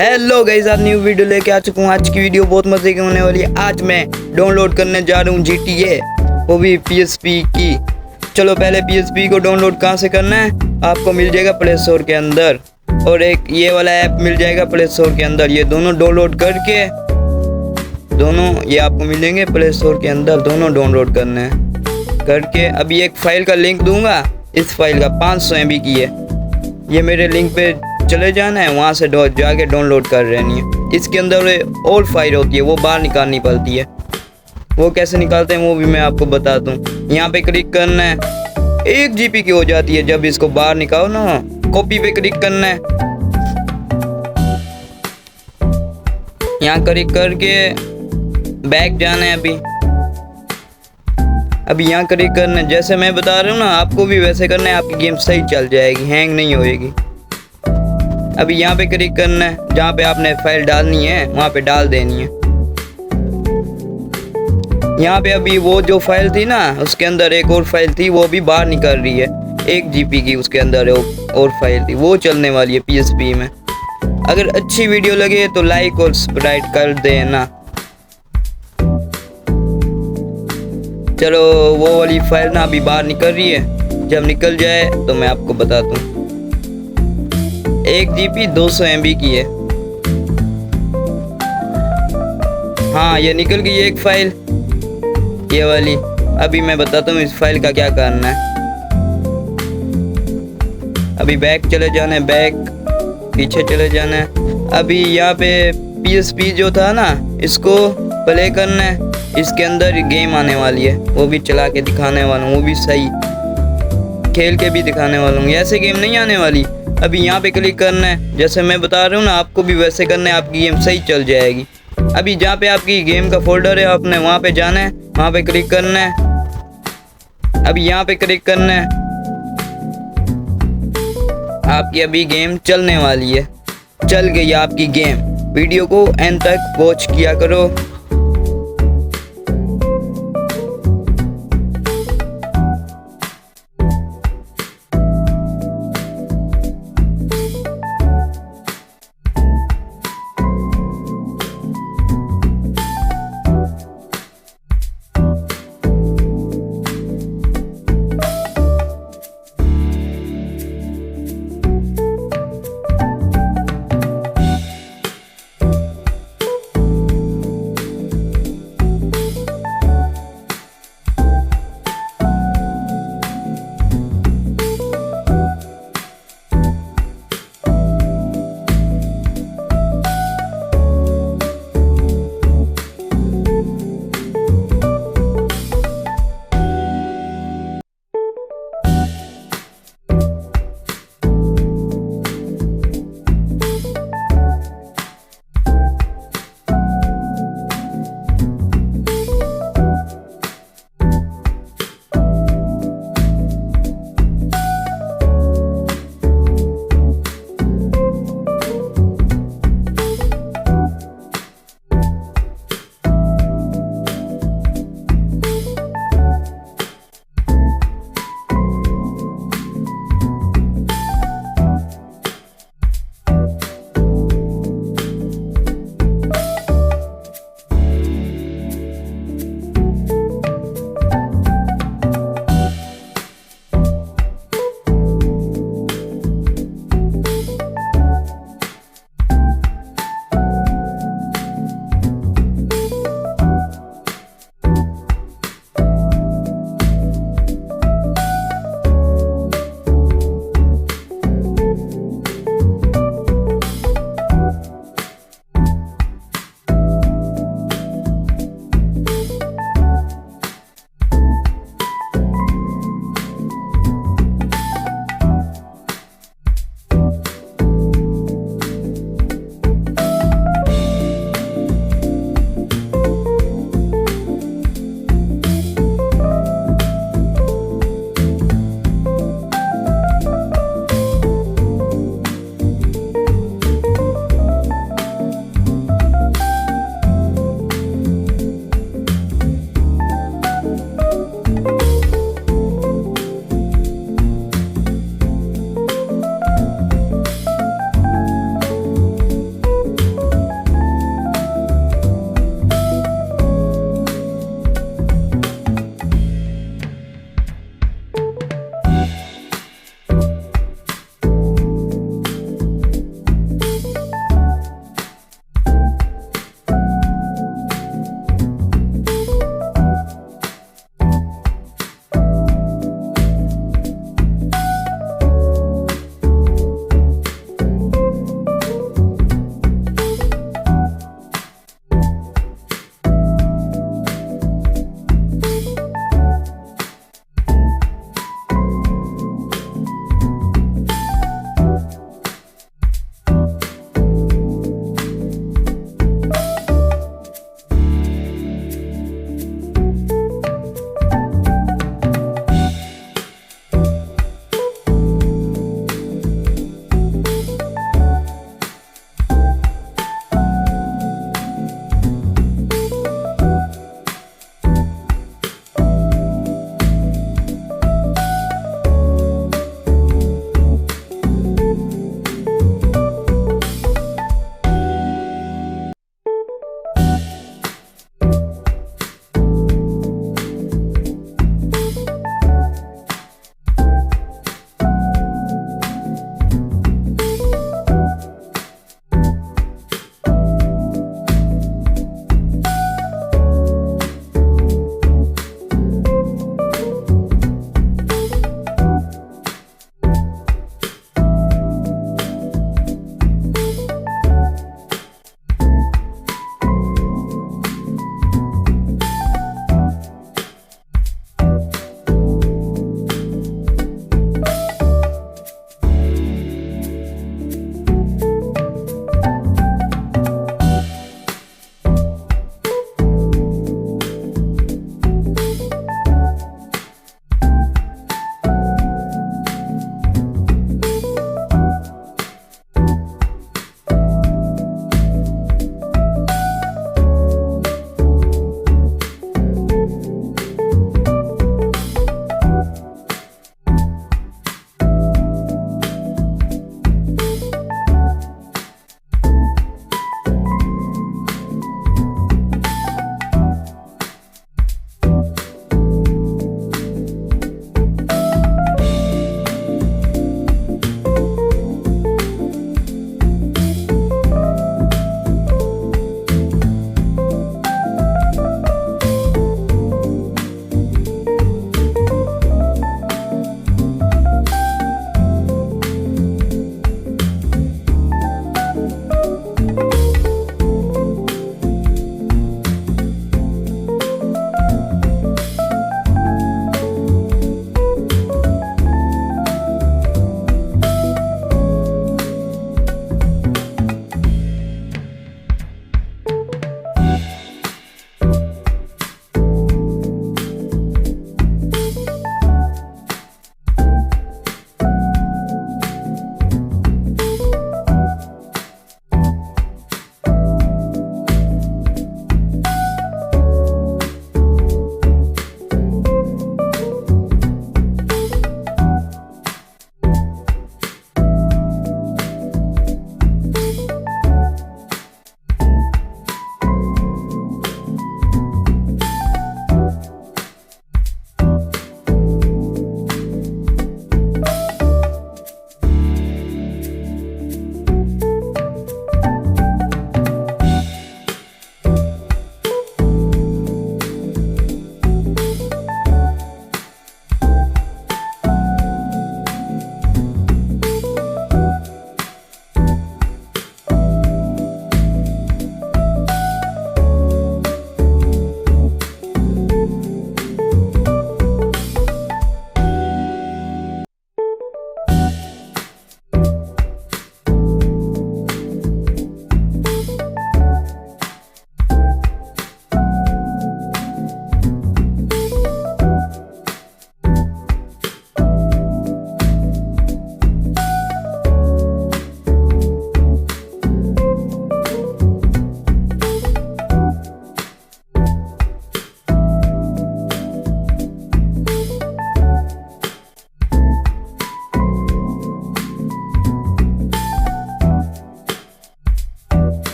Hello guys, आज new video लेके आ चुका हूँ। आज की वीडियो बहुत मजे की होने वाली है। आज मैं डाउनलोड करने जा रहा हूँ GTA, वो भी PSP की। चलो पहले PSP को डाउनलोड कहाँ से करना है, आपको मिल जाएगा प्ले स्टोर के अंदर, और एक ये वाला ऐप मिल जाएगा प्ले स्टोर के अंदर। ये दोनों डाउनलोड करके दोनों ये आपको मिलेंगे प्ले स्टोर के अंदर। दोनों डाउनलोड करने हैं करके अभी एक फाइल का लिंक दूंगा। इस फाइल का 500 MB की है। ये मेरे लिंक पे चले जाना है, वहाँ से जाके डाउनलोड कर लेनी है। इसके अंदर और फाइल होती है, वो बाहर निकालनी पड़ती है। वो कैसे निकालते हैं वो भी मैं आपको बताता हूँ। यहाँ पे क्लिक करना है, 1 GB की हो जाती है जब इसको बाहर निकालो ना। कॉपी पे क्लिक करना है, यहाँ क्लिक करके बैक जाना है। अभी यहाँ क्लिक करना है, जैसे मैं बता रहा हूँ ना, आपको भी वैसे करना है। आपकी गेम सही चल जाएगी, हैंग नहीं होएगी। अभी यहाँ पे क्लिक करना है, जहाँ पे आपने फाइल डालनी है वहाँ पे डाल देनी है। यहाँ पे अभी वो जो फाइल थी ना, उसके अंदर एक और फाइल थी, वो भी बाहर निकल रही है। 1 GB की उसके अंदर और फाइल थी, वो चलने वाली है PSP में। अगर अच्छी वीडियो लगे तो लाइक और सब्सक्राइब कर देना। चलो वो वाली फाइल ना अभी बाहर निकल रही है, जब निकल जाए तो मैं आपको बताता हूँ। 1 GB 200 MB की है। हाँ, ये निकल गई एक फाइल, ये वाली। अभी मैं बताता हूँ इस फाइल का क्या करना है। अभी बैक चले जाना है, बैक पीछे चले जाना है। अभी यहाँ पे PSP जो था ना, इसको प्ले करना है। इसके अंदर गेम आने वाली है, वो भी चला के दिखाने वाला हूँ, वो भी सही खेल के भी दिखाने वाला हूँ। ऐसे गेम नहीं आने वाली। अभी यहाँ पे क्लिक करना है, जैसे मैं बता रहा हूँ ना, आपको भी वैसे करना है, आपकी गेम सही चल जाएगी। अभी जहाँ पे आपकी गेम का फोल्डर है, आपने वहाँ पे जाना है, वहाँ पे क्लिक करना है। अभी यहाँ पे क्लिक करना है, आपकी अभी गेम चलने वाली है। चल गई आपकी गेम। वीडियो को एंड तक वॉच किया करो।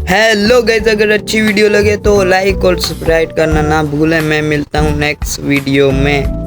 हेलो गाइस, अगर अच्छी वीडियो लगे तो लाइक और सब्सक्राइब करना ना भूलें। मैं मिलता हूँ नेक्स्ट वीडियो में।